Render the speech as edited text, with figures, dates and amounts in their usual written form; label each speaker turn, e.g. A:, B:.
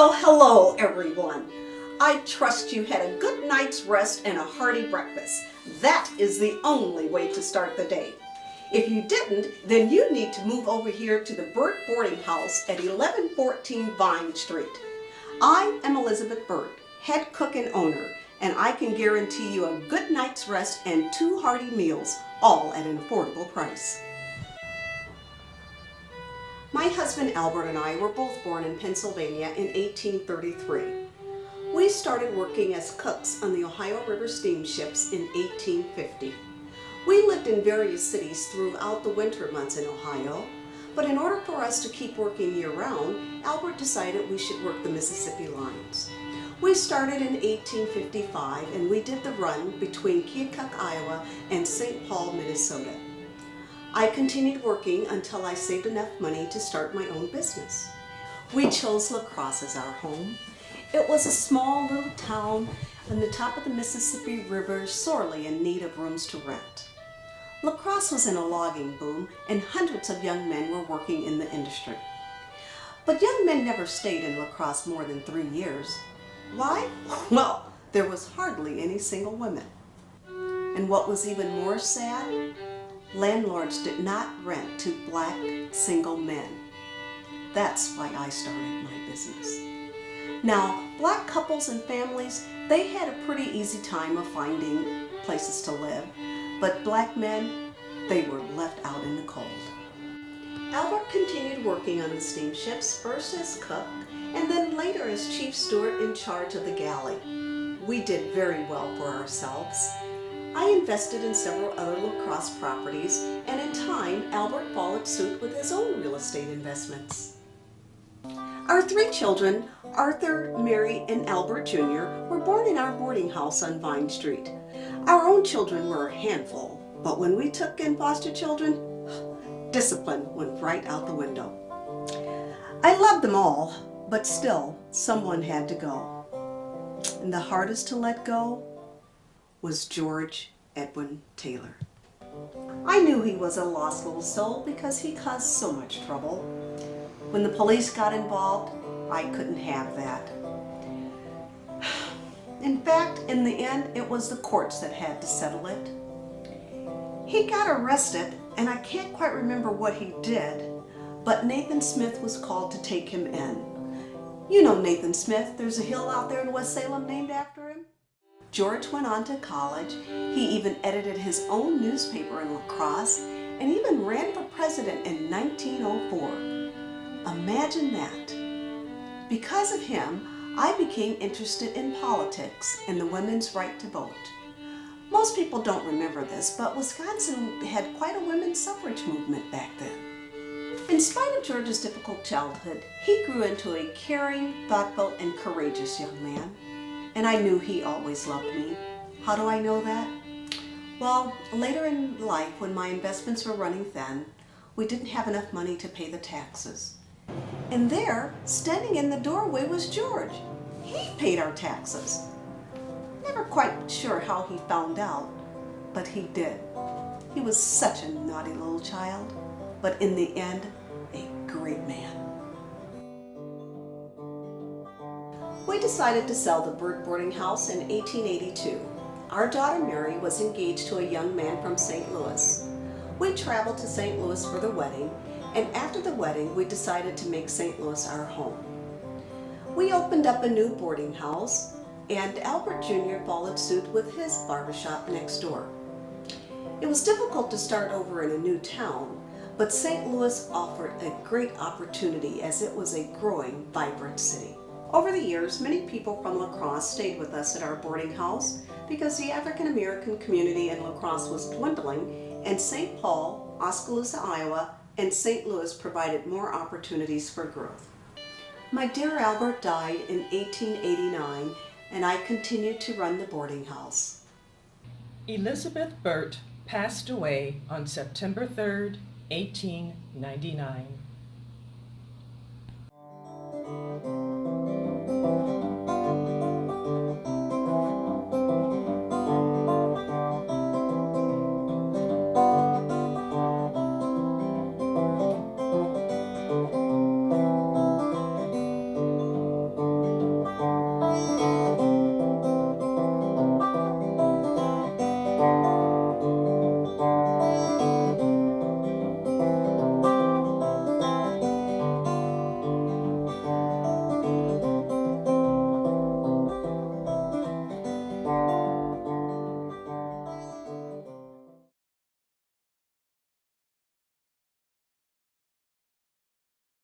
A: Well, hello everyone. I trust you had a good night's rest and a hearty breakfast. That is the only way to start the day. If you didn't, then you need to move over here to the Burt Boarding House at 1114 Vine Street. I am Elizabeth Burt, head cook and owner, and I can guarantee you a good night's rest and 2 hearty meals, all at an affordable price. My husband Albert and I were both born in Pennsylvania in 1833. We started working as cooks on the Ohio River steamships in 1850. We lived in various cities throughout the winter months in Ohio, but in order for us to keep working year-round, Albert decided we should work the Mississippi lines. We started in 1855 and we did the run between Keokuk, Iowa and St. Paul, Minnesota. I continued working until I saved enough money to start my own business. We chose La Crosse as our home. It was a small little town on the top of the Mississippi River, sorely in need of rooms to rent. La Crosse was in a logging boom and hundreds of young men were working in the industry. But young men never stayed in La Crosse more than 3 years. Why? Well, there was hardly any single women. And what was even more sad? Landlords did not rent to black single men. That's why I started my business. Now, black couples and families, they had a pretty easy time of finding places to live, but black men, they were left out in the cold. Albert continued working on the steamships, first as cook, and then later as chief steward in charge of the galley. We did very well for ourselves. I invested in several other La Crosse properties, and in time, Albert followed suit with his own real estate investments. Our 3 children, Arthur, Mary, and Albert Jr., were born in our boarding house on Vine Street. Our own children were a handful, but when we took in foster children, discipline went right out the window. I loved them all, but still, someone had to go. And the hardest to let go was George Edwin Taylor. I knew he was a lost little soul because he caused so much trouble. When the police got involved, I couldn't have that. In fact, in the end, it was the courts that had to settle it. He got arrested, and I can't quite remember what he did, but Nathan Smith was called to take him in. You know Nathan Smith, there's a hill out there in West Salem named after him. George went on to college. He even edited his own newspaper in La Crosse and even ran for president in 1904. Imagine that. Because of him, I became interested in politics and the women's right to vote. Most people don't remember this, but Wisconsin had quite a women's suffrage movement back then. In spite of George's difficult childhood, he grew into a caring, thoughtful, and courageous young man. And I knew he always loved me. How do I know that? Well, later in life, when my investments were running thin, we didn't have enough money to pay the taxes. And there, standing in the doorway, was George. He paid our taxes. Never quite sure how he found out, but he did. He was such a naughty little child, but in the end, a great man. We decided to sell the Burt Boarding House in 1882. Our daughter Mary was engaged to a young man from St. Louis. We traveled to St. Louis for the wedding, and after the wedding we decided to make St. Louis our home. We opened up a new boarding house, and Albert Jr. followed suit with his barbershop next door. It was difficult to start over in a new town, but St. Louis offered a great opportunity as it was a growing, vibrant city. Over the years, many people from La Crosse stayed with us at our boarding house because the African American community in La Crosse was dwindling, and St. Paul, Oskaloosa, Iowa, and St. Louis provided more opportunities for growth. My dear Albert died in 1889, and I continued to run the boarding house.
B: Elizabeth Burt passed away on September 3rd, 1899.